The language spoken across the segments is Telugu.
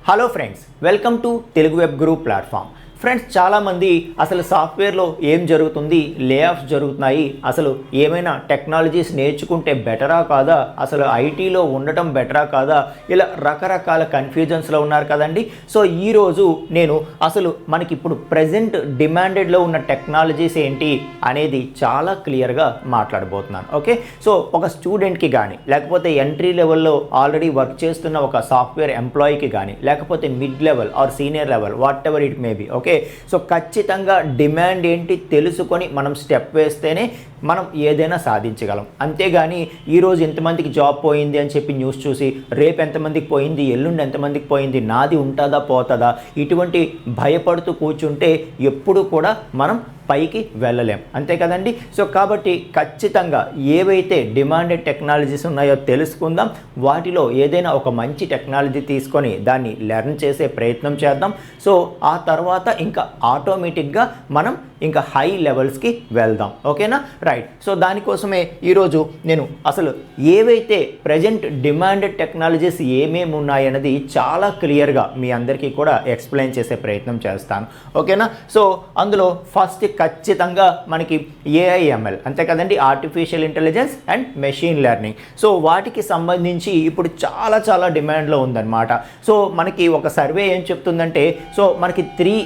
Hello friends, welcome to Telugu web Guru platform. Friends, చాలామంది అసలు సాఫ్ట్వేర్లో ఏం జరుగుతుంది, లే ఆఫ్స్ జరుగుతున్నాయి, అసలు ఏమైనా టెక్నాలజీస్ నేర్చుకుంటే బెటరా కాదా, అసలు ఐటీలో ఉండటం బెటరా కాదా, ఇలా రకరకాల కన్ఫ్యూజన్స్లో ఉన్నారు కదండి. సో ఈరోజు నేను అసలు మనకి ఇప్పుడు ప్రజెంట్ డిమాండెడ్లో ఉన్న టెక్నాలజీస్ ఏంటి అనేది చాలా క్లియర్గా మాట్లాడబోతున్నాను. ఓకే, సో ఒక స్టూడెంట్కి కానీ, లేకపోతే ఎంట్రీ లెవెల్లో ఆల్రెడీ వర్క్ చేస్తున్న ఒక సాఫ్ట్వేర్ ఎంప్లాయీకి కానీ, లేకపోతే mid level or senior level what ever it may be. Okay, so ఖచ్చితంగా డిమాండ్ ఏంటి తెలుసుకొని మనం స్టెప్ వేస్తేనే మనం ఏదైనా సాధించగలం. అంతేగాని ఈరోజు ఎంతమందికి జాబ్ పోయింది అని చెప్పి న్యూస్ చూసి రేపు ఎంతమందికి పోయింది, ఎల్లుండి ఎంతమందికి పోయింది, నాది ఉంటుందా పోతుందా, ఇటువంటి భయపడుతూ కూర్చుంటే ఎప్పుడు కూడా మనం పైకి వెళ్ళలేం, అంతే కదండి. సో కాబట్టి ఖచ్చితంగా ఏవైతే డిమాండెడ్ టెక్నాలజీస్ ఉన్నాయో తెలుసుకుందాం. వాటిలో ఏదైనా ఒక మంచి టెక్నాలజీ తీసుకొని దాన్ని లెర్న్ చేసే ప్రయత్నం చేద్దాం. సో ఆ తర్వాత ఇంకా ఆటోమేటిక్గా మనం ఇంకా హై లెవెల్స్కి వెళ్దాం. ఓకేనా, రైట్. సో దానికోసమే ఈరోజు నేను అసలు ఏవైతే ప్రజెంట్ డిమాండెడ్ టెక్నాలజీస్ ఏమేమి ఉన్నాయన్నది చాలా క్లియర్గా మీ అందరికీ కూడా ఎక్స్ప్లెయిన్ చేసే ప్రయత్నం చేస్తాను. ఓకేనా, సో అందులో ఫస్ట్ ఖచ్చితంగా మనకి ఏఐఎంఎల్, అంతే కదండి, artificial intelligence and machine learning. So వాటికి సంబంధించి ఇప్పుడు చాలా డిమాండ్లో ఉందన్నమాట. సో మనకి ఒక సర్వే ఏం చెప్తుందంటే, సో మనకి 3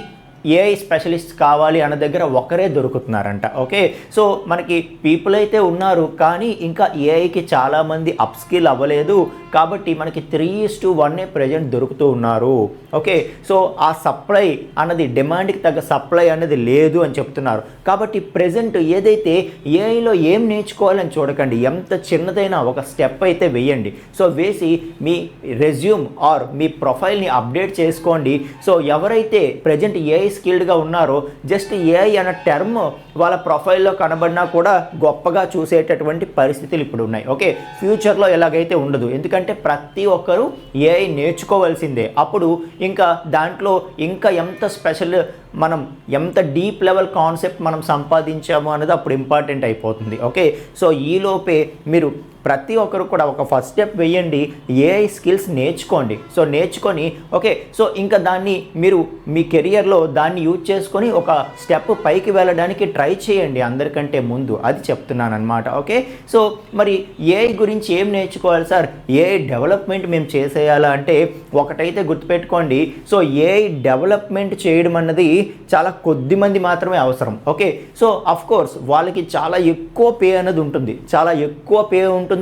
ఏఐ స్పెషలిస్ట్ కావాలి అన్న దగ్గర ఒకరే దొరుకుతున్నారంట. ఓకే, సో మనకి పీపుల్ అయితే ఉన్నారు, కానీ ఇంకా ఏఐకి చాలామంది అప్ స్కిల్ అవ్వలేదు. కాబట్టి మనకి 3:1 ప్రజెంట్ దొరుకుతూ ఉన్నారు. ఓకే, సో ఆ సప్లై అన్నది డిమాండ్కి తగ్గ సప్లై అనేది లేదు అని చెప్తున్నారు. కాబట్టి ప్రజెంట్ ఏదైతే ఏఐలో ఏం నేర్చుకోవాలని చూడకండి, ఎంత చిన్నదైనా ఒక స్టెప్ అయితే వేయండి. సో వేసి మీ రెజ్యూమ్ ఆర్ మీ ప్రొఫైల్ని అప్డేట్ చేసుకోండి. సో ఎవరైతే ప్రజెంట్ ఏఐ స్కిల్డ్గా ఉన్నారో జస్ట్ ఏఐ అన్న టర్మ్ వాళ్ళ ప్రొఫైల్లో కనబడినా కూడా గొప్పగా చూసేటటువంటి పరిస్థితులు ఇప్పుడు ఉన్నాయి. ఓకే, ఫ్యూచర్లో ఎలాగైతే ఉండదు, ఎందుకంటే ప్రతి ఒక్కరూ ఏఐ నేర్చుకోవాల్సిందే. అప్పుడు ఇంకా దాంట్లో ఇంకా ఎంత స్పెషల్, మనం ఎంత డీప్ లెవెల్ కాన్సెప్ట్ మనం సంపాదించాము అనేది అప్పుడు ఇంపార్టెంట్ అయిపోతుంది. ఓకే, సో ఈలోపే మీరు ప్రతి ఒక్కరు కూడా ఒక ఫస్ట్ స్టెప్ వేయండి, ఏఐ స్కిల్స్ నేర్చుకోండి. సో నేర్చుకొని ఓకే, సో ఇంకా దాన్ని మీరు మీ కెరియర్లో దాన్ని యూజ్ చేసుకొని ఒక స్టెప్ పైకి వెళ్ళడానికి ట్రై చేయండి అందరికంటే ముందు, అది చెప్తున్నాను అనమాట. ఓకే, సో మరి ఏఐ గురించి ఏం నేర్చుకోవాలి సార్, ఏఐ డెవలప్మెంట్ మేము చేసేయాలా అంటే ఒకటైతే గుర్తుపెట్టుకోండి, సో ఏఐ డెవలప్మెంట్ చేయడం అన్నది చాలా కొద్ది మంది మాత్రమే అవసరం. ఓకే, సో అఫ్ కోర్స్ వాళ్ళకి చాలా ఎక్కువ పే అనేది ఉంటుంది, చాలా ఎక్కువ పే ఉంటుంది.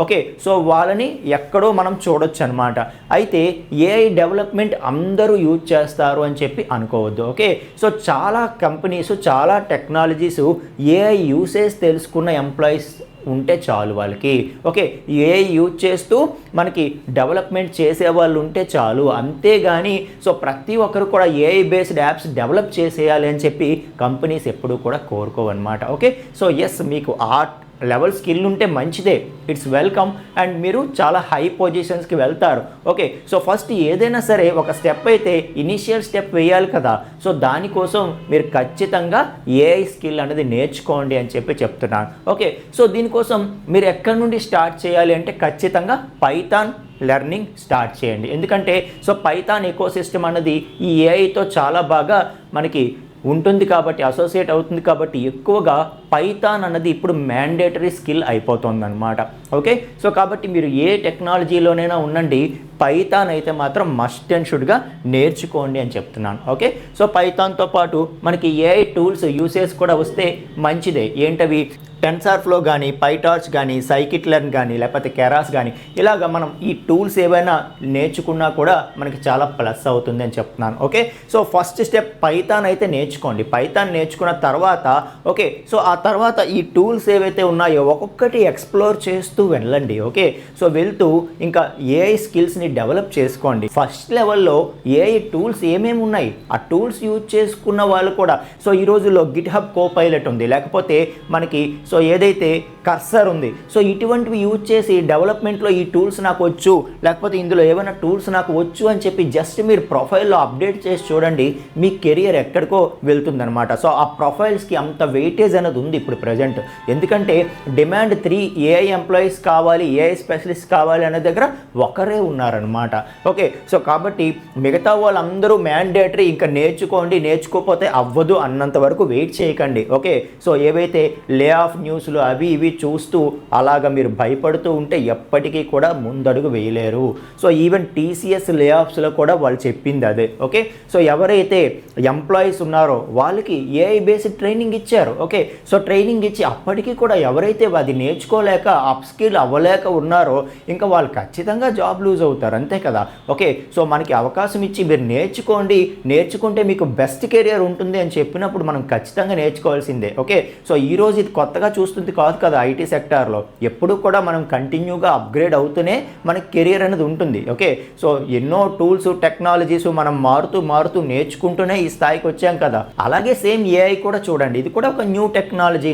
ఓకే, సో వాళ్ళని ఎక్కడో మనం చూడొచ్చు అనమాట. అయితే ఏఐ డెవలప్మెంట్ అందరూ యూజ్ చేస్తారు అని చెప్పి అనుకోవద్దు. ఓకే, సో చాలా కంపెనీస్, చాలా టెక్నాలజీస్ ఏఐ యూసేజ్ తెలుసుకున్న ఎంప్లాయీస్ ఉంటే చాలు వాళ్ళకి. ఓకే, ఏఐ యూజ్ చేస్తూ మనకి డెవలప్మెంట్ చేసే వాళ్ళు ఉంటే చాలు, అంతేగాని సో ప్రతి ఒక్కరు కూడా ఏఐ బేస్డ్ యాప్స్ డెవలప్ చేసేయాలి అని చెప్పి కంపెనీస్ ఎప్పుడూ కూడా కోరుకోవన్నమాట. ఓకే, సో ఎస్, మీకు లెవెల్ స్కిల్ ఉంటే మంచిదే, ఇట్స్ వెల్కమ్, అండ్ మీరు చాలా హై పొజిషన్స్కి వెళ్తారు. ఓకే, సో ఫస్ట్ ఏదైనా సరే ఒక స్టెప్ అయితే ఇనిషియల్ స్టెప్ వేయాలి కదా. సో దానికోసం మీరు ఖచ్చితంగా ఏఐ స్కిల్ అనేది నేర్చుకోండి అని చెప్పి చెప్తున్నాను. ఓకే, సో దీనికోసం మీరు ఎక్కడి నుండి స్టార్ట్ చేయాలి అంటే ఖచ్చితంగా పైథాన్ లెర్నింగ్ స్టార్ట్ చేయండి. ఎందుకంటే సో పైథాన్ ఎకోసిస్టమ్ అన్నది ఈ ఏఐతో చాలా బాగా మనకి ఉంటుంది కాబట్టి, అసోసియేట్ అవుతుంది కాబట్టి ఎక్కువగా పైథాన్ అన్నది ఇప్పుడు మ్యాండేటరీ స్కిల్ అయిపోతుంది అనమాట. ఓకే, సో కాబట్టి మీరు ఏ టెక్నాలజీలోనైనా ఉండండి, పైథాన్ అయితే మాత్రం మస్ట్ అండ్ షుడ్గా నేర్చుకోండి అని చెప్తున్నాను. ఓకే, సో పైథాన్తో పాటు మనకి ఏఐ టూల్స్ యూసేజ్ కూడా వస్తే మంచిదే. ఏంటవి, టెన్సార్ఫ్లో కానీ, పైటార్చ్ కానీ, సైకిట్ లెర్న్ కానీ, లేకపోతే కెరాస్ కానీ, ఇలాగ మనం ఈ టూల్స్ ఏవైనా నేర్చుకున్నా కూడా మనకి చాలా ప్లస్ అవుతుంది అని చెప్తున్నాను. Okay, so first step Python అయితే నేర్చుకోండి. పైథాన్ నేర్చుకున్న తర్వాత ఓకే, సో ఆ తర్వాత ఈ టూల్స్ ఏవైతే ఉన్నాయో ఒక్కొక్కటి ఎక్స్ప్లోర్ చేస్తూ వెళ్ళండి. ఓకే, సో వెళ్తూ ఇంకా ఏఐ స్కిల్స్ని డెవలప్ చేసుకోండి. ఫస్ట్ లెవెల్లో ఏఐ టూల్స్ ఏమేమి ఉన్నాయి, ఆ టూల్స్ యూజ్ చేసుకున్న వాళ్ళు కూడా, సో ఈ రోజుల్లో గిట్ హబ్ కోపైలట్ ఉంది, లేకపోతే మనకి సో ఏదైతే కర్సర్ ఉంది, సో ఇటువంటివి యూజ్ చేసి డెవలప్మెంట్లో ఈ టూల్స్ నాకు వచ్చు, లేకపోతే ఇందులో ఏమైనా టూల్స్ నాకు వచ్చు అని చెప్పి జస్ట్ మీరు ప్రొఫైల్లో అప్డేట్ చేసి చూడండి, మీ కెరియర్ ఎక్కడికో వెళ్తుందనమాట. సో ఆ ప్రొఫైల్స్కి అంత వెయిటేజ్ అనేది ఉంది ఇప్పుడు ప్రజెంట్. ఎందుకంటే డిమాండ్ 3 ఏఐ ఎంప్లాయీస్ కావాలి, ఏఐ స్పెషలిస్ట్ కావాలి అనే దగ్గర ఒకరే ఉన్నారనమాట. ఓకే, సో కాబట్టి మిగతా వాళ్ళందరూ మ్యాండేటరీ ఇంకా నేర్చుకోకపోతే అవ్వదు అన్నంత వరకు వెయిట్ చేయకండి. ఓకే, సో ఏవైతే లే ఆఫ్ న్యూస్లు అవి ఇవి చూస్తూ అలాగా మీరు భయపడుతూ ఉంటే ఎప్పటికీ కూడా ముందడుగు వేయలేరు. సో ఈవెన్ టీసీఎస్ లే ఆఫ్స్లో కూడా వాళ్ళు చెప్పింది అదే. ఓకే, సో ఎవరైతే ఎంప్లాయీస్ ఉన్నారో వాళ్ళకి ఏఐ బేస్డ్ ట్రైనింగ్ ఇచ్చారు. ఓకే, సో ట్రైనింగ్ ఇచ్చి అప్పటికీ కూడా ఎవరైతే అది నేర్చుకోలేక అప్ స్కిల్ అవ్వలేక ఉన్నారో ఇంకా వాళ్ళు ఖచ్చితంగా జాబ్ లూజ్ అవుతారు, అంతే కదా. ఓకే, సో మనకి అవకాశం ఇచ్చి మీరు నేర్చుకుంటే మీకు బెస్ట్ కెరియర్ ఉంటుంది అని చెప్పినప్పుడు మనం ఖచ్చితంగా నేర్చుకోవాల్సిందే. ఓకే, సో ఈరోజు ఇది కొత్తగా చూస్తుంది కాదు కదా ఐటీ సెక్టార్లో. ఎప్పుడు కూడా మనం కంటిన్యూగా అప్గ్రేడ్ అవుతూనే మనకి కెరియర్ అనేది ఉంటుంది. ఓకే, సో ఎన్నో టూల్స్ టెక్నాలజీస్ మనం మారుతూ నేర్చుకుంటూనే ఈ స్థాయికి వచ్చాం కదా. అలాగే సేమ్ ఏఐ కూడా చూడండి, ఇది కూడా ఒక న్యూ టెక్నాలజీ,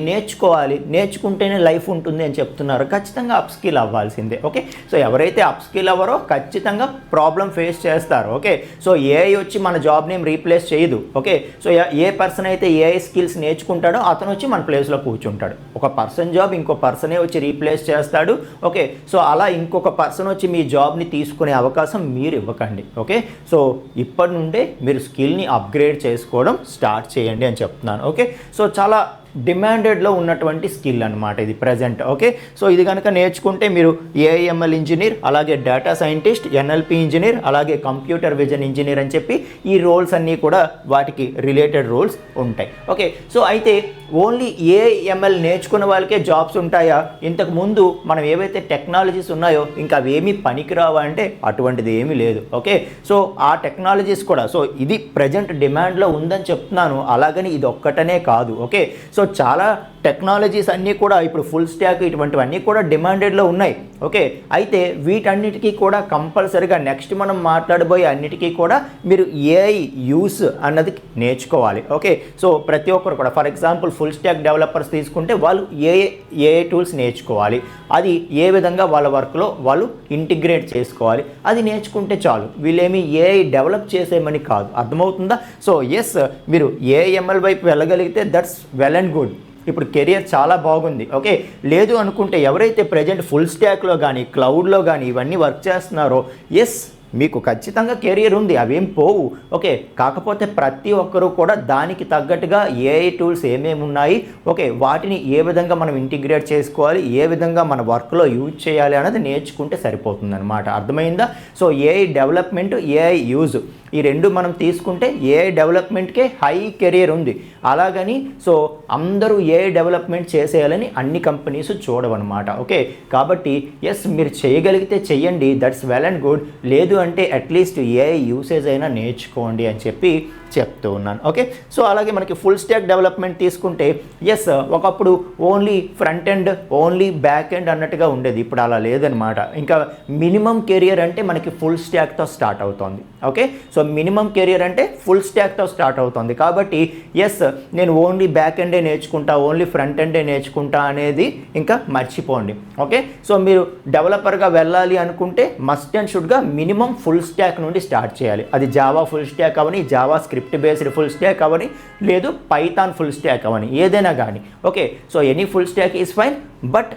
నేర్చుకుంటేనే లైఫ్ ఉంటుంది అని చెప్తున్నారు. ఖచ్చితంగా అప్ స్కిల్ అవ్వాల్సిందే. ఓకే, సో ఎవరైతే అప్ స్కిల్ అవ్వరో ఖచ్చితంగా ప్రాబ్లం ఫేస్ చేస్తారు. ఓకే, సో ఏఐ వచ్చి మన జాబ్ని రీప్లేస్ చేయదు. ఓకే, సో ఏ పర్సన్ అయితే ఏఐ స్కిల్స్ నేర్చుకుంటాడో అతను వచ్చి మన ప్లేస్లో కూర్చుంటాడు. ఒక పర్సన్ జాబ్ ఇంకో పర్సనే వచ్చి రీప్లేస్ చేస్తాడు. ఓకే, సో అలా ఇంకొక పర్సన్ వచ్చి మీ జాబ్ని తీసుకునే అవకాశం మీరు ఇవ్వకండి. ఓకే, సో ఇప్పటి నుండే మీరు స్కిల్ని అప్గ్రేడ్ చేసుకోవడం స్టార్ట్ చేయండి అని చెప్తున్నాను. ఓకే, సో చాలా డిమాండెడ్లో ఉన్నటువంటి స్కిల్ అనమాట ఇది ప్రజెంట్. ఓకే, సో ఇది కనుక నేర్చుకుంటే మీరు ఏఐఎంఎల్ ఇంజనీర్, అలాగే డేటా సైంటిస్ట్, ఎన్ఎల్పి ఇంజనీర్, అలాగే కంప్యూటర్ విజన్ ఇంజనీర్ అని చెప్పి ఈ రోల్స్ అన్నీ కూడా వాటికి రిలేటెడ్ రోల్స్ ఉంటాయి. ఓకే, సో అయితే ఓన్లీ ఏఐఎంఎల్ నేర్చుకున్న వాళ్ళకే జాబ్స్ ఉంటాయా? ఇంతకు ముందు మనం ఏవైతే టెక్నాలజీస్ ఉన్నాయో ఇంకా అవేమీ పనికిరావా అంటే అటువంటిది ఏమీ లేదు. ఓకే, సో ఆ టెక్నాలజీస్ కూడా సో ఇది ప్రజెంట్ డిమాండ్లో ఉందని చెప్తున్నాను. అలాగని ఇది ఒక్కటనే కాదు. ఓకే, సో చాలా టెక్నాలజీస్ అన్నీ కూడా ఇప్పుడు ఫుల్ స్టాక్ ఇటువంటివన్నీ కూడా డిమాండెడ్లో ఉన్నాయి. ఓకే, అయితే వీటన్నిటికీ కూడా కంపల్సరీగా నెక్స్ట్ మనం మాట్లాడబోయే అన్నిటికీ కూడా మీరు ఏఐ యూస్ అన్నది నేర్చుకోవాలి. ఓకే, సో ప్రతి ఒక్కరు కూడా for example full stock developers తీసుకుంటే వాళ్ళు ఏఐ టూల్స్ నేర్చుకోవాలి. అది ఏ విధంగా వాళ్ళ వర్క్లో వాళ్ళు ఇంటిగ్రేట్ చేసుకోవాలి, అది నేర్చుకుంటే చాలు. వీళ్ళేమి ఏఐ డెవలప్ చేసేమని కాదు, అర్థమవుతుందా? సో ఎస్, మీరు ఏఐఎంఎల్ వైపు వెళ్ళగలిగితే దట్స్ వెల్ అండ్ గుడ్. ఇప్పుడు కెరియర్ చాలా బాగుంది. ఓకే, లేదు అనుకుంటే ఎవరైతే ప్రజెంట్ ఫుల్ స్టాక్లో కానీ క్లౌడ్లో కానీ ఇవన్నీ వర్క్ చేస్తున్నారో ఎస్ మీకు ఖచ్చితంగా కెరియర్ ఉంది, అవేం పోవు. ఓకే, కాకపోతే ప్రతి ఒక్కరూ కూడా దానికి తగ్గట్టుగా ఏఐ టూల్స్ ఏమేమి ఉన్నాయి, ఓకే వాటిని ఏ విధంగా మనం ఇంటిగ్రేట్ చేసుకోవాలి, ఏ విధంగా మన వర్క్లో యూజ్ చేయాలి అనేది నేర్చుకుంటే సరిపోతుందన్నమాట. అర్థమైందా? So AI development, AI use ఈ రెండు మనం తీసుకుంటే ఏఐ డెవలప్మెంట్కే హై కెరియర్ ఉంది. అలాగని సో అందరూ ఏఐ డెవలప్మెంట్ చేసేయాలని అన్ని కంపెనీస్ చూడవన్నమాట. ఓకే, కాబట్టి ఎస్ మీరు చేయగలిగితే చెయ్యండి, దట్స్ వెల్ అండ్ గుడ్. లేదు అంటే అట్లీస్ట్ ఏఐ యూసేజ్ అయినా నేర్చుకోండి అని చెప్పి చెప్తూ ఉన్నాను. ఓకే, సో అలాగే మనకి ఫుల్ స్టాక్ డెవలప్మెంట్ తీసుకుంటే ఎస్ ఒకప్పుడు only front end, only back end అన్నట్టుగా ఉండేది. ఇప్పుడు అలా లేదనమాట. ఇంకా మినిమం కెరియర్ అంటే మనకి ఫుల్ స్టాక్తో స్టార్ట్ అవుతుంది. ఓకే, సో మినిమం కెరియర్ అంటే ఫుల్ స్టాక్తో స్టార్ట్ అవుతుంది. కాబట్టి ఎస్ నేను ఓన్లీ బ్యాక్ ఎండే నేర్చుకుంటా, ఓన్లీ ఫ్రంట్ ఎండే నేర్చుకుంటా అనేది ఇంకా మర్చిపోండి. ఓకే, సో మీరు డెవలపర్గా వెళ్ళాలి అనుకుంటే మస్ట్ అండ్ షుడ్గా మినిమం ఫుల్ స్టాక్ నుండి స్టార్ట్ చేయాలి. అది జావా ఫుల్ స్టాక్ అవని, JavaScript based full stack అవని, లేదు పైథాన్ ఫుల్ స్టాక్ అవని, ఏదైనా కానీ. Okay, so any full stack is fine, but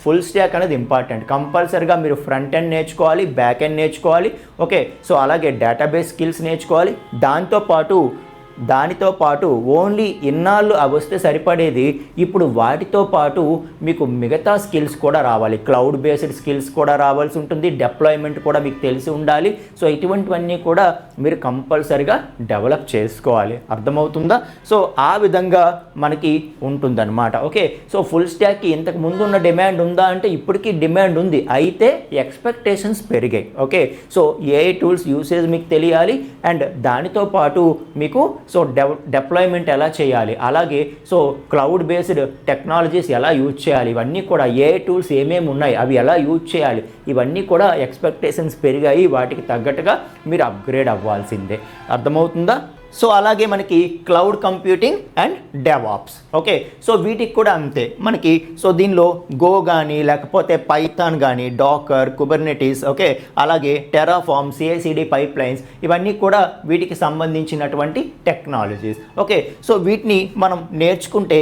full stack అనేది ఇంపార్టెంట్. కంపల్సరీగా మీరు ఫ్రంట్ ఎండ్ నేర్చుకోవాలి, బ్యాక్ ఎండ్ నేర్చుకోవాలి. ఓకే, సో అలాగే డేటాబేస్ స్కిల్స్ నేర్చుకోవాలి. దానితో పాటు ఓన్లీ ఇన్నాళ్ళు అవి వస్తే సరిపడేది, ఇప్పుడు వాటితో పాటు మీకు మిగతా స్కిల్స్ కూడా రావాలి. క్లౌడ్ బేస్డ్ స్కిల్స్ కూడా రావాల్సి ఉంటుంది, డిప్లాయ్మెంట్ కూడా మీకు తెలిసి ఉండాలి. సో ఇటువంటివన్నీ కూడా మీరు కంపల్సరీగా డెవలప్ చేసుకోవాలి. అర్థమవుతుందా? సో ఆ విధంగా మనకి ఉంటుందన్నమాట. ఓకే, సో ఫుల్ స్టాక్కి ఇంతకు ముందు ఉన్న డిమాండ్ ఉందా అంటే ఇప్పటికీ డిమాండ్ ఉంది, అయితే ఎక్స్పెక్టేషన్స్ పెరిగాయి. Okay, so AI tools usage మీకు తెలియాలి, అండ్ దానితో పాటు మీకు సో డిప్లాయ్మెంట్ ఎలా చేయాలి, అలాగే సో క్లౌడ్ బేస్డ్ టెక్నాలజీస్ ఎలా యూజ్ చేయాలి, ఇవన్నీ కూడా ఏఐ టూల్స్ ఏమేమి ఉన్నాయి అవి ఎలా యూజ్ చేయాలి, ఇవన్నీ కూడా ఎక్స్పెక్టేషన్స్ పెరిగాయి. వాటికి తగ్గట్టుగా మీరు అప్గ్రేడ్ అవ్వాల్సిందే. అర్థమవుతుందా? సో అలాగే మనకి cloud computing and DevOps. Okay, so వీటికి కూడా అంతే మనకి. సో దీనిలో గో కానీ లేకపోతే పైథాన్ కానీ డాకర్, కుబర్నెటిస్, ఓకే, అలాగే టెరాఫార్మ్, CI/CD పైప్లైన్స్, ఇవన్నీ కూడా వీటికి సంబంధించినటువంటి టెక్నాలజీస్. ఓకే, సో వీటిని మనం నేర్చుకుంటే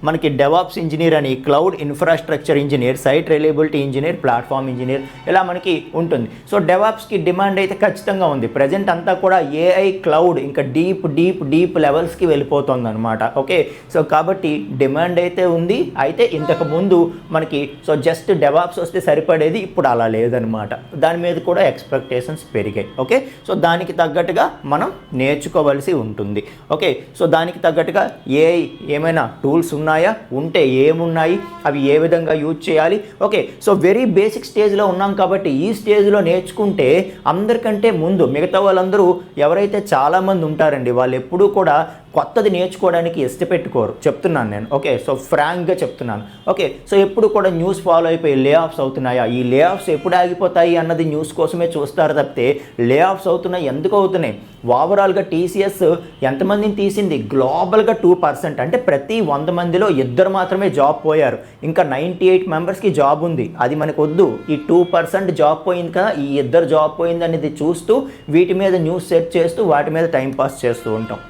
మనకి డెవాప్స్ ఇంజనీర్ అని, cloud infrastructure engineer, site reliability engineer, platform engineer, ఇలా మనకి ఉంటుంది. సో డెవాప్స్కి డిమాండ్ అయితే ఖచ్చితంగా ఉంది. ప్రజెంట్ అంతా కూడా AI క్లౌడ్ ఇంకా డీప్ లెవెల్స్కి వెళ్ళిపోతుంది అనమాట. ఓకే, సో కాబట్టి డిమాండ్ అయితే ఉంది. అయితే ఇంతకు ముందు మనకి జస్ట్ డెవాప్స్ వస్తే సరిపడేది, ఇప్పుడు అలా లేదనమాట. దాని మీద కూడా ఎక్స్పెక్టేషన్స్ పెరిగాయి. ఓకే, సో దానికి తగ్గట్టుగా మనం నేర్చుకోవాల్సి ఉంటుంది. ఓకే, సో దానికి తగ్గట్టుగా AI ఏమైనా టూల్స్ ఉన్నాయా, ఉంటే ఏమున్నాయి, అవి ఏ విధంగా యూజ్ చేయాలి. ఓకే, సో వెరీ బేసిక్ స్టేజ్లో ఉన్నాం కాబట్టి ఈ స్టేజ్లో నేర్చుకుంటే అందరికంటే ముందు మిగతా వాళ్ళందరూ ఎవరైతే చాలామంది ఉంటారండి, వాళ్ళు ఎప్పుడూ కూడా కొత్తది నేర్చుకోవడానికి ఇష్టపెట్టుకోరు, చెప్తున్నాను నేను. ఓకే, సో ఫ్రాంక్గా చెప్తున్నాను. ఓకే, సో ఎప్పుడు కూడా న్యూస్ ఫాలో అయిపోయి లే ఆఫ్స్ అవుతున్నాయా, ఈ లే ఆఫ్స్ ఎప్పుడు ఆగిపోతాయి అన్నది న్యూస్ కోసమే చూస్తారు తప్పితే లే ఆఫ్స్ అవుతున్నాయి ఎందుకు అవుతున్నాయి. ఓవరాల్గా TCS ఎంతమందిని తీసింది, గ్లోబల్గా 2%, అంటే ప్రతి 100 మందిలో 2 మాత్రమే జాబ్ పోయారు. ఇంకా 98 మెంబర్స్కి జాబ్ ఉంది. అది మనకు వద్దు. ఈ 2% జాబ్ పోయింది కదా, ఈ 2 జాబ్ పోయింది అనేది చూస్తూ వీటి మీద న్యూస్ సెట్ చేస్తూ వాటి మీద టైంపాస్ చేస్తూ ఉంటాం.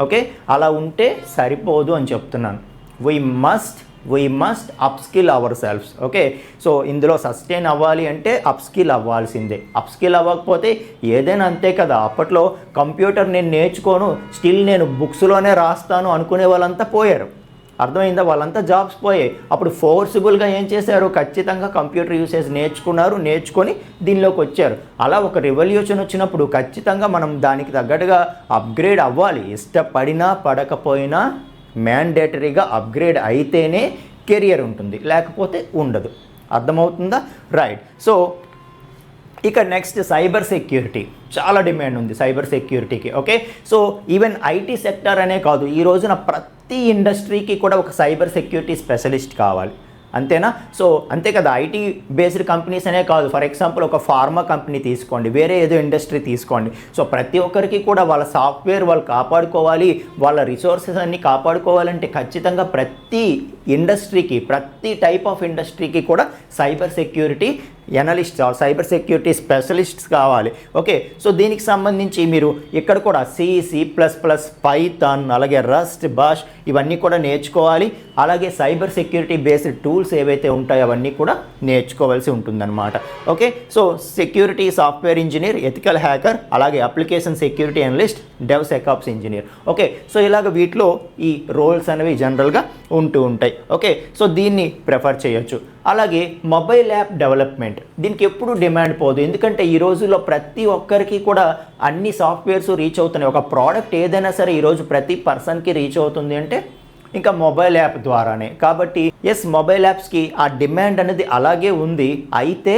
ఓకే, అలా ఉంటే సరిపోదు అని చెప్తున్నాను. We must upskill our selfs. Okay, so ఇందులో సస్టైన్ అవ్వాలి అంటే అప్స్కిల్ అవ్వాల్సిందే. అప్స్కిల్ అవ్వకపోతే ఏదైనా అంతే కదా. అప్పట్లో కంప్యూటర్ నేను నేర్చుకోను, స్టిల్ నేను బుక్స్లోనే రాస్తాను అనుకునే వాళ్ళంతా పోయారు. అర్థమైందా, వాళ్ళంతా జాబ్స్ పోయాయి. అప్పుడు ఫోర్సిబుల్గా ఏం చేశారు, ఖచ్చితంగా కంప్యూటర్ యూసేజ్ నేర్చుకొని దీనిలోకి వచ్చారు. అలా ఒక రెవల్యూషన్ వచ్చినప్పుడు ఖచ్చితంగా మనం దానికి తగ్గట్టుగా అప్గ్రేడ్ అవ్వాలి. ఇష్టపడినా పడకపోయినా మ్యాండేటరీగా అప్గ్రేడ్ అయితేనే కెరియర్ ఉంటుంది, లేకపోతే ఉండదు. అర్థమవుతుందా? రైట్. సో ఇక నెక్స్ట్ సైబర్ సెక్యూరిటీ. చాలా డిమాండ్ ఉంది సైబర్ సెక్యూరిటీకి. Okay, so even IT sector అనే కాదు, ఈ రోజున ప్రతి ఇండస్ట్రీకి కూడా ఒక సైబర్ సెక్యూరిటీ స్పెషలిస్ట్ కావాలి. అంతేనా? సో అంతే కదా. IT బేస్డ్ కంపెనీస్ అనే కాదు, ఫర్ ఎగ్జాంపుల్ ఒక ఫార్మా కంపెనీ తీసుకోండి, వేరే ఏదో ఇండస్ట్రీ తీసుకోండి. సో ప్రతి ఒక్కరికి కూడా వాళ్ళ సాఫ్ట్వేర్ వాళ్ళు కాపాడుకోవాలి, వాళ్ళ రిసోర్సెస్ అన్నీ కాపాడుకోవాలంటే ఖచ్చితంగా ప్రతి ఇండస్ట్రీకి, ప్రతి టైప్ ఆఫ్ ఇండస్ట్రీకి కూడా cyber security analyst, cyber security specialists కావాలి. ఓకే, సో దీనికి సంబంధించి మీరు ఇక్కడ కూడా C++, పైథాన్, అలాగే రస్ట్, బాష్ ఇవన్నీ కూడా నేర్చుకోవాలి. అలాగే సైబర్ సెక్యూరిటీ బేస్డ్ టూల్స్ ఏవైతే ఉంటాయో అవన్నీ కూడా నేర్చుకోవాల్సి ఉంటుందన్నమాట. Okay, so security software engineer, ethical hacker, అలాగే application security analyst, DevSecOps engineer. Okay, so ఇలాగ వీటిలో ఈ రోల్స్ అనేవి జనరల్గా ఉంటూ ఉంటాయి. ఓకే, సో దీన్ని ప్రిఫర్ చేయొచ్చు. అలాగే మొబైల్ యాప్ డెవలప్మెంట్, దీనికి ఎప్పుడు డిమాండ్ పోదు. ఎందుకంటే ఈ రోజుల్లో ప్రతి ఒక్కరికి కూడా అన్ని సాఫ్ట్వేర్స్ రీచ్ అవుతున్నాయి. ఒక ప్రోడక్ట్ ఏదైనా సరే ఈరోజు ప్రతి పర్సన్కి రీచ్ అవుతుంది అంటే ఇంకా మొబైల్ యాప్ ద్వారానే. కాబట్టి మొబైల్ యాప్స్కి ఆ డిమాండ్ అనేది అలాగే ఉంది. అయితే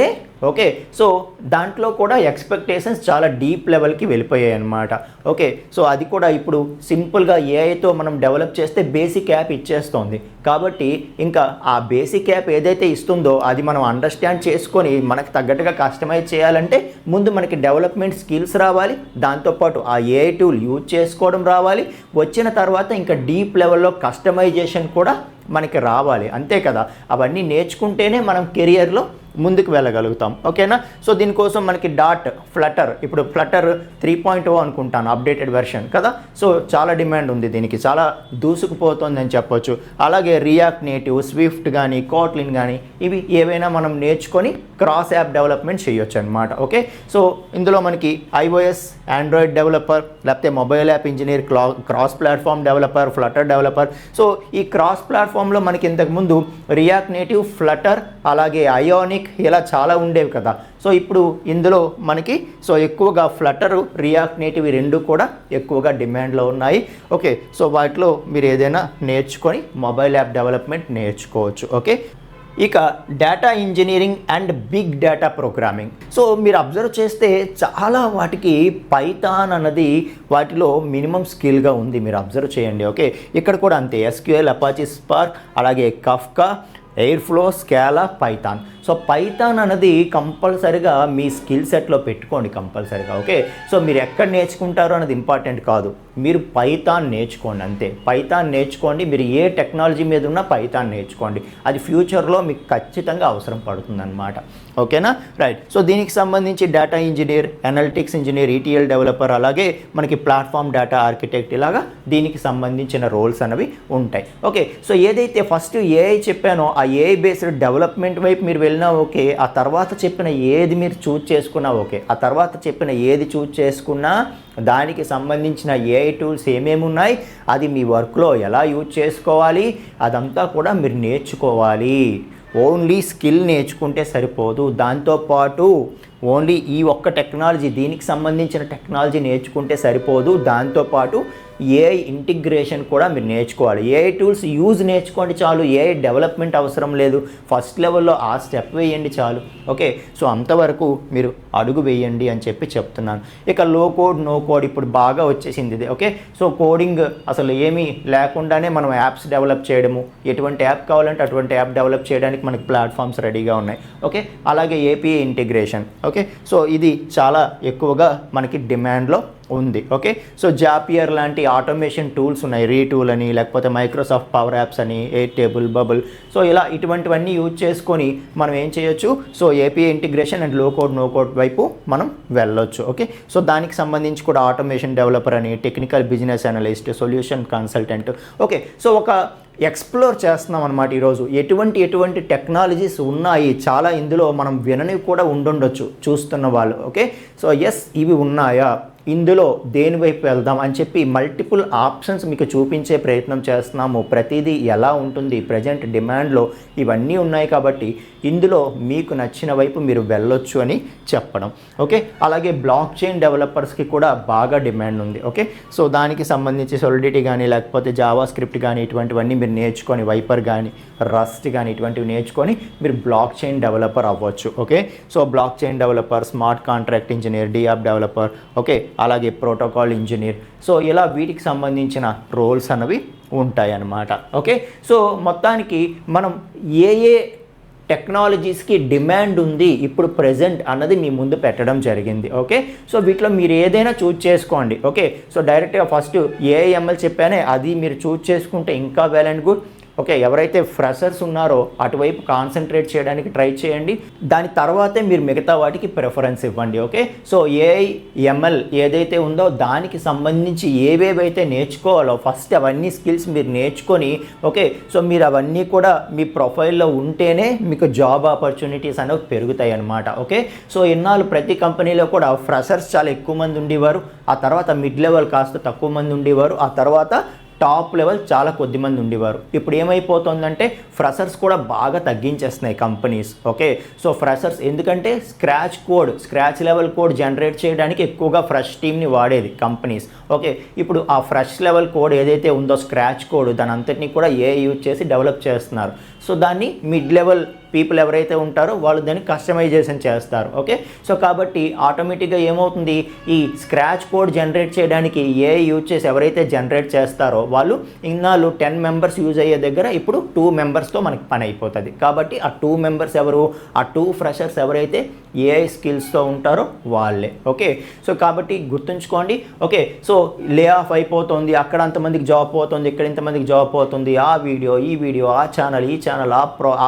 ఓకే, సో దాంట్లో కూడా ఎక్స్పెక్టేషన్స్ చాలా డీప్ లెవెల్కి వెళ్ళిపోయాయి అన్నమాట. ఓకే, సో అది కూడా ఇప్పుడు సింపుల్గా AIతో మనం డెవలప్ చేస్తే బేసిక్ యాప్ ఇచ్చేస్తుంది. కాబట్టి ఇంకా ఆ బేసిక్ యాప్ ఏదైతే ఇస్తుందో అది మనం అండర్స్టాండ్ చేసుకొని మనకు తగ్గట్టుగా కస్టమైజ్ చేయాలంటే ముందు మనకి డెవలప్మెంట్ స్కిల్స్ రావాలి, దాంతోపాటు ఆ AI టూల్ యూజ్ చేసుకోవడం రావాలి. వచ్చిన తర్వాత ఇంకా డీప్ లెవెల్లో కస్టమైజేషన్ కూడా మనకి రావాలి. అంతే కదా, అవన్నీ నేర్చుకుంటేనే మనం కెరియర్లో ముందుకు వెళ్ళగలుగుతాం. ఓకేనా? సో దీనికోసం మనకి ఫ్లటర్, ఇప్పుడు ఫ్లటర్ 3.0 అనుకుంటాను అప్డేటెడ్ వెర్షన్ కదా. సో చాలా డిమాండ్ ఉంది దీనికి, చాలా దూసుకుపోతుంది అని చెప్పొచ్చు. అలాగే రియాక్ట్ నేటివ్, స్విఫ్ట్ కానీ, కోట్లిన్ కానీ ఇవి ఏవైనా మనం నేర్చుకొని క్రాస్ యాప్ డెవలప్మెంట్ చేయొచ్చు అనమాట. ఓకే, సో ఇందులో మనకి iOS, ఆండ్రాయిడ్ డెవలపర్, లేకపోతే mobile app engineer, cross platform developer, Flutter developer. So ఈ క్రాస్ ప్లాట్ఫామ్లో మనకి ఇంతకుముందు రియాక్ట్ నేటివ్, ఫ్లటర్, అలాగే అయోనిక్ ఇలా చాలా ఉండేవి కదా. సో ఇప్పుడు ఇందులో మనకి ఎక్కువగా ఫ్లటర్, రియాక్ట్ నేటివ్ ఈ రెండు కూడా ఎక్కువగా డిమాండ్లో ఉన్నాయి. ఓకే, సో వాటిలో మీరు ఏదైనా నేర్చుకొని మొబైల్ యాప్ డెవలప్మెంట్ నేర్చుకోవచ్చు. ఓకే, ఇక data engineering and big data programming. So మీరు అబ్జర్వ్ చేస్తే చాలా వాటికి పైథాన్ అన్నది వాటిలో మినిమం స్కిల్గా ఉంది, మీరు అబ్జర్వ్ చేయండి. ఓకే, ఇక్కడ కూడా అంతే, SQL, అపాచీ స్పార్క్, అలాగే Kafka, Airflow, scallop, Python. So Python అనేది కంపల్సరిగా మీ స్కిల్ సెట్లో పెట్టుకోండి కంపల్సరిగా. ఓకే, సో మీరు ఎక్కడ నేర్చుకుంటారో అనేది ఇంపార్టెంట్ కాదు, మీరు పైథాన్ నేర్చుకోండి అంతే. పైథాన్ నేర్చుకోండి, మీరు ఏ టెక్నాలజీ మీద ఉన్నా పైథాన్ నేర్చుకోండి, అది ఫ్యూచర్లో మీకు ఖచ్చితంగా అవసరం పడుతుందన్నమాట. ఓకేనా, రైట్. సో దీనికి సంబంధించి data engineer, analytics engineer, ETL developer, అలాగే మనకి ప్లాట్ఫామ్ డేటా ఆర్కిటెక్ట్, ఇలాగా దీనికి సంబంధించిన రోల్స్ అనేవి ఉంటాయి. ఓకే, సో ఏదైతే ఫస్ట్ ఏఐ చెప్పానో ఆ ఏఐ బేస్డ్ డెవలప్మెంట్ వైపు మీరు వెళ్ళినా ఓకే, ఆ తర్వాత చెప్పిన ఏది మీరు చూజ్ చేసుకున్నా ఓకే, ఆ తర్వాత చెప్పిన ఏది చూజ్ చేసుకున్నా దానికి సంబంధించిన ఏఐ టూల్స్ ఏమేమి ఉన్నాయి, అది మీ వర్క్లో ఎలా యూజ్ చేసుకోవాలి, అదంతా కూడా మీరు నేర్చుకోవాలి. ఓన్లీ స్కిల్ నేర్చుకుంటే సరిపోదు, దాంతోపాటు ఓన్లీ ఈ ఒక్క టెక్నాలజీ, దీనికి సంబంధించిన టెక్నాలజీ నేర్చుకుంటే సరిపోదు, దాంతోపాటు ఏఐ ఇంటిగ్రేషన్ కూడా మీరు నేర్చుకోవాలి. ఏఐ టూల్స్ యూజ్ నేర్చుకోండి చాలు, ఏఐ డెవలప్మెంట్ అవసరం లేదు. ఫస్ట్ లెవెల్లో ఆ స్టెప్ వేయండి చాలు. ఓకే, సో అంతవరకు మీరు అడుగు వేయండి అని చెప్పి చెప్తున్నాను. ఇక లో కోడ్ నో కోడ్ ఇప్పుడు బాగా వచ్చేసింది ఇది. ఓకే, సో కోడింగ్ అసలు ఏమీ లేకుండానే మనం యాప్స్ డెవలప్ చేయడము, ఎటువంటి యాప్ కావాలంటే అటువంటి యాప్ డెవలప్ చేయడానికి మనకి ప్లాట్ఫామ్స్ రెడీగా ఉన్నాయి. ఓకే, అలాగే ఏపీఐ ఇంటిగ్రేషన్. ఓకే, సో ఇది చాలా ఎక్కువగా మనకి డిమాండ్లో ఉంది. ఓకే, సో జాపియర్ లాంటి ఆటోమేషన్ టూల్స్ ఉన్నాయి, రీటూల్ అని, లేకపోతే మైక్రోసాఫ్ట్ పవర్ యాప్స్ అని, ఎయిర్ టేబుల్, బబుల్. సో ఇలా ఇటువంటివన్నీ యూజ్ చేసుకొని మనం ఏం చేయొచ్చు, సో ఏపీఐ ఇంటిగ్రేషన్ అండ్ లో కోడ్ నో కోడ్ వైపు మనం వెళ్ళొచ్చు. ఓకే, సో దానికి సంబంధించి కూడా ఆటోమేషన్ డెవలపర్ అని, technical business analyst, solution consultant. Okay, so ఒక ఎక్స్ప్లోర్ చేస్తున్నాం అనమాట ఈరోజు. ఎటువంటి టెక్నాలజీస్ ఉన్నాయి, చాలా ఇందులో మనం విననివి కూడా ఉండుండొచ్చు చూస్తున్న వాళ్ళు. ఓకే, సో ఎస్ ఇవి ఉన్నాయా, ఇందులో దేని వైపు వెళ్దాం అని చెప్పి మల్టిపుల్ ఆప్షన్స్ మీకు చూపించే ప్రయత్నం చేస్తున్నాము. ప్రతిదీ ఎలా ఉంటుంది, ప్రజెంట్ డిమాండ్లో ఇవన్నీ ఉన్నాయి కాబట్టి ఇందులో మీకు నచ్చిన వైపు మీరు వెళ్ళొచ్చు అని చెప్పడం. ఓకే, అలాగే బ్లాక్ చైన్ డెవలపర్స్కి కూడా బాగా డిమాండ్ ఉంది. ఓకే, సో దానికి సంబంధించి సొలిడిటీ కానీ, లేకపోతే జావా స్క్రిప్ట్ కానీ, ఇటువంటివన్నీ మీరు నేర్చుకొని, వైపర్ కానీ, రస్ట్ కానీ ఇటువంటివి నేర్చుకొని మీరు బ్లాక్ చైన్ డెవలపర్ అవ్వచ్చు. Okay, so blockchain developer, smart contract engineer, dApp developer, okay, అలాగే ప్రోటోకాల్ ఇంజనీర్. సో ఇలా వీటికి సంబంధించిన రోల్స్ అన్నవి ఉంటాయి అన్నమాట. ఓకే, సో మొత్తానికి మనం ఏ టెక్నాలజీస్కి డిమాండ్ ఉంది ఇప్పుడు ప్రెజెంట్ అన్నది మీ ముందు పెట్టడం జరిగింది. ఓకే, సో వీటిలో మీరు ఏదైనా చూజ్ చేసుకోండి. ఓకే, సో డైరెక్ట్గా ఫస్ట్ ఏఐఎంఎల్ చెప్పానే అది మీరు చూజ్ చేసుకుంటే ఇంకా వెల్ అండ్ గుడ్. ఓకే, ఎవరైతే ఫ్రెషర్స్ ఉన్నారో అటువైపు కాన్సన్ట్రేట్ చేయడానికి ట్రై చేయండి, దాని తర్వాతే మీరు మిగతా వాటికి ప్రిఫరెన్స్ ఇవ్వండి. ఓకే, సో ఏఐఎంఎల్ ఏదైతే ఉందో దానికి సంబంధించి ఏవేవైతే నేర్చుకోవాలో ఫస్ట్ అవన్నీ స్కిల్స్ మీరు నేర్చుకొని, ఓకే, సో మీరు అవన్నీ కూడా మీ ప్రొఫైల్లో ఉంటేనే మీకు జాబ్ ఆపర్చునిటీస్ అనేవి పెరుగుతాయి అన్నమాట. ఓకే, సో ఇన్నాళ్ళు ప్రతి కంపెనీలో కూడా ఫ్రెషర్స్ చాలా ఎక్కువ మంది ఉండేవారు, ఆ తర్వాత మిడ్ లెవెల్ కాస్త తక్కువ మంది ఉండేవారు, ఆ తర్వాత టాప్ లెవెల్ చాలా కొద్ది మంది ఉండేవారు. ఇప్పుడు ఏమైపోతుందంటే ఫ్రెషర్స్ కూడా బాగా తగ్గించేస్తున్నాయి కంపెనీస్. ఓకే, సో ఫ్రెషర్స్ ఎందుకంటే స్క్రాచ్ లెవెల్ కోడ్ జనరేట్ చేయడానికి ఎక్కువగా ఫ్రెష్ టీమ్ని వాడేది కంపెనీస్. ఓకే, ఇప్పుడు ఆ ఫ్రెష్ లెవెల్ కోడ్ ఏదైతే ఉందో స్క్రాచ్ కోడ్ దాని అంతటినీ కూడా యూజ్ చేసి డెవలప్ చేస్తున్నారు. సో దాన్ని మిడ్ లెవెల్ పీపుల్ ఎవరైతే ఉంటారో వాళ్ళు దాన్ని కస్టమైజేషన్ చేస్తారు. ఓకే, సో కాబట్టి ఆటోమేటిక్గా ఏమవుతుంది, ఈ స్క్రాచ్ కోడ్ జనరేట్ చేయడానికి యూజ్ చేసి ఎవరైతే జనరేట్ చేస్తారో వాళ్ళు ఇన్నాళ్ళు 10 మెంబర్స్ యూజ్ అయ్యే దగ్గర ఇప్పుడు 2 మెంబర్స్తో మనకి పని అయిపోతుంది. కాబట్టి ఆ 2 మెంబర్స్ ఎవరు, ఆ 2 ఫ్రెషర్స్ ఎవరైతే ఏఐ స్కిల్స్తో ఉంటారో వాళ్ళే. ఓకే, సో కాబట్టి గుర్తుంచుకోండి. ఓకే, సో లే ఆఫ్ అయిపోతుంది, అక్కడ అంతమందికి జాబ్ పోతుంది, ఇక్కడ ఇంతమందికి జాబ్ పోతుంది, ఆ వీడియో ఈ వీడియో, ఆ ఛానల్ ఈ ఛానల్,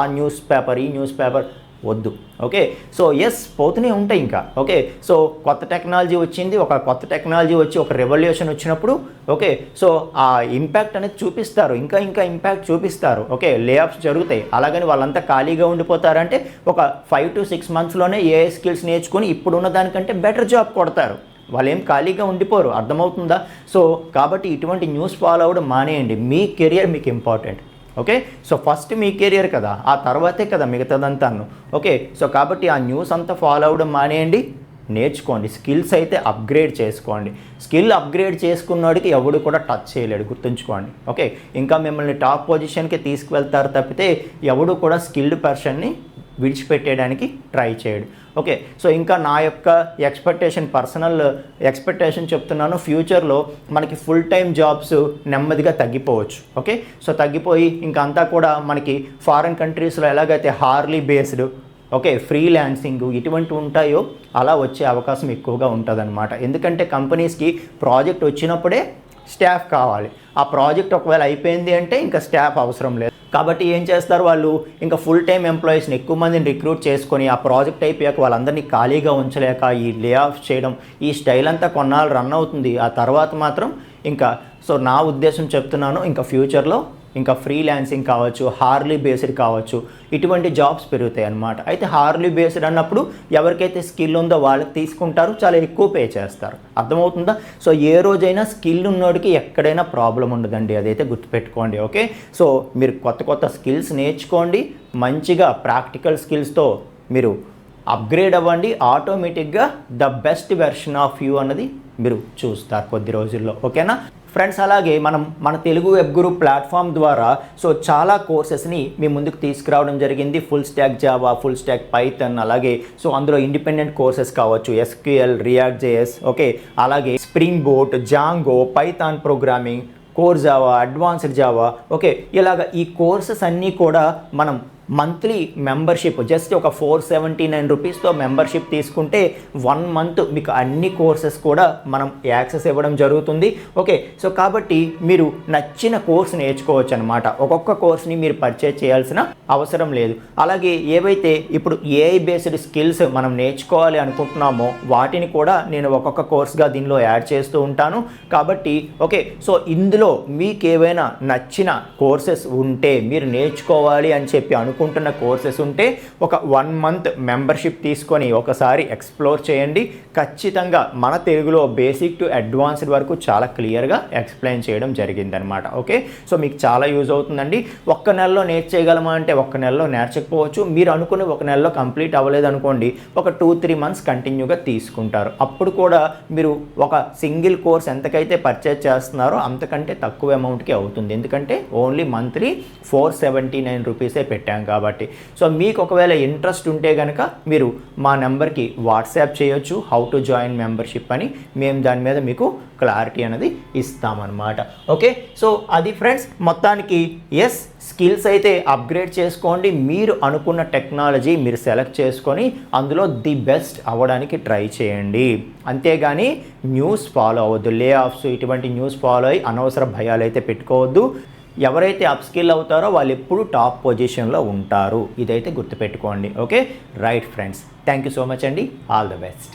ఆ న్యూస్ పేపర్ ఈ న్యూస్ పేపర్ వద్దు. ఓకే, సో ఎస్ పోతూనే ఉంటాయి ఇంకా. ఓకే, సో కొత్త టెక్నాలజీ వచ్చింది, ఒక కొత్త టెక్నాలజీ వచ్చి ఒక రెవల్యూషన్ వచ్చినప్పుడు ఓకే, సో ఆ ఇంపాక్ట్ అనేది చూపిస్తారు, ఇంకా ఇంపాక్ట్ చూపిస్తారు. ఓకే, లే ఆఫ్స్ జరుగుతాయి, అలాగని వాళ్ళంతా ఖాళీగా ఉండిపోతారంటే ఒక 5 to 6 మంత్స్లోనే ఏఐ స్కిల్స్ నేర్చుకొని ఇప్పుడున్న దానికంటే బెటర్ జాబ్ కొడతారు. వాళ్ళు ఏం ఖాళీగా ఉండిపోరు, అర్థమవుతుందా? సో కాబట్టి ఇటువంటి న్యూస్ ఫాలో అవ్వడం మానేయండి, మీ కెరియర్ మీకు ఇంపార్టెంట్. ఓకే, సో ఫస్ట్ మీ కెరియర్ కదా, ఆ తర్వాతే కదా మిగతాదంతాను. ఓకే, సో కాబట్టి ఆ న్యూస్ అంతా ఫాలో అవ్వడం మానేయండి, నేర్చుకోండి, స్కిల్స్ అయితే అప్గ్రేడ్ చేసుకోండి. స్కిల్ అప్గ్రేడ్ చేసుకున్నవాడికి ఎవడు కూడా టచ్ చేయలేడు, గుర్తుంచుకోండి. ఓకే, ఇంకా మిమ్మల్ని టాప్ పొజిషన్కి తీసుకువెళ్తారు తప్పితే ఎవడు కూడా స్కిల్డ్ పర్సన్ని విడిచిపెట్టేయడానికి ట్రై చేయడు. ఓకే, సో ఇంకా నా యొక్క పర్సనల్ ఎక్స్పెక్టేషన్ చెప్తున్నాను, ఫ్యూచర్లో మనకి ఫుల్ టైం జాబ్స్ నెమ్మదిగా తగ్గిపోవచ్చు. ఓకే, సో తగ్గిపోయి ఇంకా అంతా కూడా మనకి ఫారిన్ కంట్రీస్లో ఎలాగైతే హార్లీ బేస్డ్, ఓకే, ఫ్రీలాన్సింగ్ ఇటువంటివి ఉంటాయో అలా వచ్చే అవకాశం ఎక్కువగా ఉంటుందన్నమాట. ఎందుకంటే కంపెనీస్కి ప్రాజెక్ట్ వచ్చినప్పుడే స్టాఫ్ కావాలి. ఆ ప్రాజెక్ట్ ఒకవేళ అయిపోయింది అంటే ఇంకా స్టాఫ్ అవసరం లేదు. కాబట్టి ఏం చేస్తారు వాళ్ళు, ఇంకా ఫుల్ టైం ఎంప్లాయీస్ని ఎక్కువ మందిని రిక్రూట్ చేసుకొని ఆ ప్రాజెక్ట్ అయిపోయాక వాళ్ళందరినీ ఖాళీగా ఉంచలేక ఈ లే ఆఫ్ చేయడం, ఈ స్టైల్ అంతా కొన్నాళ్ళు రన్ అవుతుంది. ఆ తర్వాత మాత్రం ఇంకా నా ఉద్దేశం చెప్తున్నాను, ఇంకా ఫ్యూచర్లో ఇంకా ఫ్రీలాన్సింగ్ కావచ్చు, హార్లీ బేస్డ్ కావచ్చు, ఇటువంటి జాబ్స్ పెరుగుతాయి అన్నమాట. అయితే హార్లీ బేస్డ్ అన్నప్పుడు ఎవరికైతే స్కిల్ ఉందో వాళ్ళకి తీసుకుంటారు, చాలా ఎక్కువ పే చేస్తారు. అర్థమవుతుందా? సో ఏ రోజైనా స్కిల్ ఉన్నోడికి ఎక్కడైనా ప్రాబ్లం ఉండదండి, అదైతే గుర్తుపెట్టుకోండి. ఓకే, సో మీరు కొత్త కొత్త స్కిల్స్ నేర్చుకోండి, మంచిగా ప్రాక్టికల్ స్కిల్స్తో మీరు అప్గ్రేడ్ అవ్వండి. ఆటోమేటిక్గా the best version of you అన్నది మీరు చూస్తారు కొద్ది రోజుల్లో. ఓకేనా ఫ్రెండ్స్? అలాగే మన తెలుగు వెబ్ గురు ప్లాట్ఫామ్ ద్వారా చాలా కోర్సెస్ని మీ ముందుకు తీసుకురావడం జరిగింది. Full stock Java, full stack Python, అలాగే అందులో ఇండిపెండెంట్ కోర్సెస్ కావచ్చు, ఎస్క్యూఎల్, రియాక్ట్ జేఎస్, ఓకే, అలాగే spring boat, Django, Python programming, core Java, advanced Java, okay, ఇలాగ ఈ కోర్సెస్ అన్నీ కూడా మనం మంత్లీ మెంబర్షిప్ జస్ట్ ఒక 479 రూపీస్తో మెంబర్షిప్ తీసుకుంటే 1 మంత్ మీకు అన్ని కోర్సెస్ కూడా మనం యాక్సెస్ ఇవ్వడం జరుగుతుంది. ఓకే, సో కాబట్టి మీరు నచ్చిన కోర్స్ నేర్చుకోవచ్చు అనమాట. ఒక్కొక్క కోర్స్ని మీరు పర్చేజ్ చేయాల్సిన అవసరం లేదు. అలాగే ఏవైతే ఇప్పుడు ఏఐ బేస్డ్ స్కిల్స్ మనం నేర్చుకోవాలి అనుకుంటున్నామో వాటిని కూడా నేను ఒక్కొక్క కోర్స్గా దీనిలో యాడ్ చేస్తూ ఉంటాను. కాబట్టి ఓకే, సో ఇందులో మీకు ఏవైనా నచ్చిన కోర్సెస్ ఉంటే, మీరు నేర్చుకోవాలి అని చెప్పి అనుకుంటున్న కోర్సెస్ ఉంటే ఒక 1 మంత్ మెంబర్షిప్ తీసుకొని ఒకసారి ఎక్స్ప్లోర్ చేయండి. ఖచ్చితంగా మన తెలుగులో బేసిక్ టు అడ్వాన్స్డ్ వరకు చాలా క్లియర్గా ఎక్స్ప్లెయిన్ చేయడం జరిగిందనమాట. ఓకే, సో మీకు చాలా యూజ్ అవుతుందండి. ఒక్క నెలలో నేర్చేయగలమా అంటే ఒక్క నెలలో నేర్చకపోవచ్చు. మీరు అనుకుని ఒక నెలలో కంప్లీట్ అవ్వలేదు అనుకోండి, ఒక 2-3 మంత్స్ కంటిన్యూగా తీసుకుంటారు. అప్పుడు కూడా మీరు ఒక సింగిల్ కోర్స్ ఎంతకైతే పర్చేజ్ చేస్తున్నారో అంతకంటే తక్కువ అమౌంట్కి అవుతుంది. ఎందుకంటే ఓన్లీ మంత్లీ 479 రూపీసే పెట్టాం కాబట్టి. సో మీకు ఒకవేళ ఇంట్రెస్ట్ ఉంటే కనుక మీరు మా నెంబర్కి వాట్సాప్ చేయొచ్చు, హౌ టు జాయిన్ మెంబర్షిప్ అని. మేము దాని మీద మీకు క్లారిటీ అనేది ఇస్తామన్నమాట. ఓకే, సో అది ఫ్రెండ్స్, మొత్తానికి ఎస్, స్కిల్స్ అయితే అప్గ్రేడ్ చేసుకోండి. మీరు అనుకున్న టెక్నాలజీ మీరు సెలెక్ట్ చేసుకొని అందులో ది బెస్ట్ అవ్వడానికి ట్రై చేయండి. అంతేగాని న్యూస్ ఫాలో అవ్వద్దు. లే ఆఫ్స్ ఇటువంటి న్యూస్ ఫాలో అయ్యి అనవసర భయాలు అయితే పెట్టుకోవద్దు. ఎవరైతే అప్స్కిల్ అవుతారో వాళ్ళు ఎప్పుడు టాప్ పొజిషన్లో ఉంటారు. ఇదైతే గుర్తుపెట్టుకోండి. Okay, right friends, thank you so much అండి. All the best.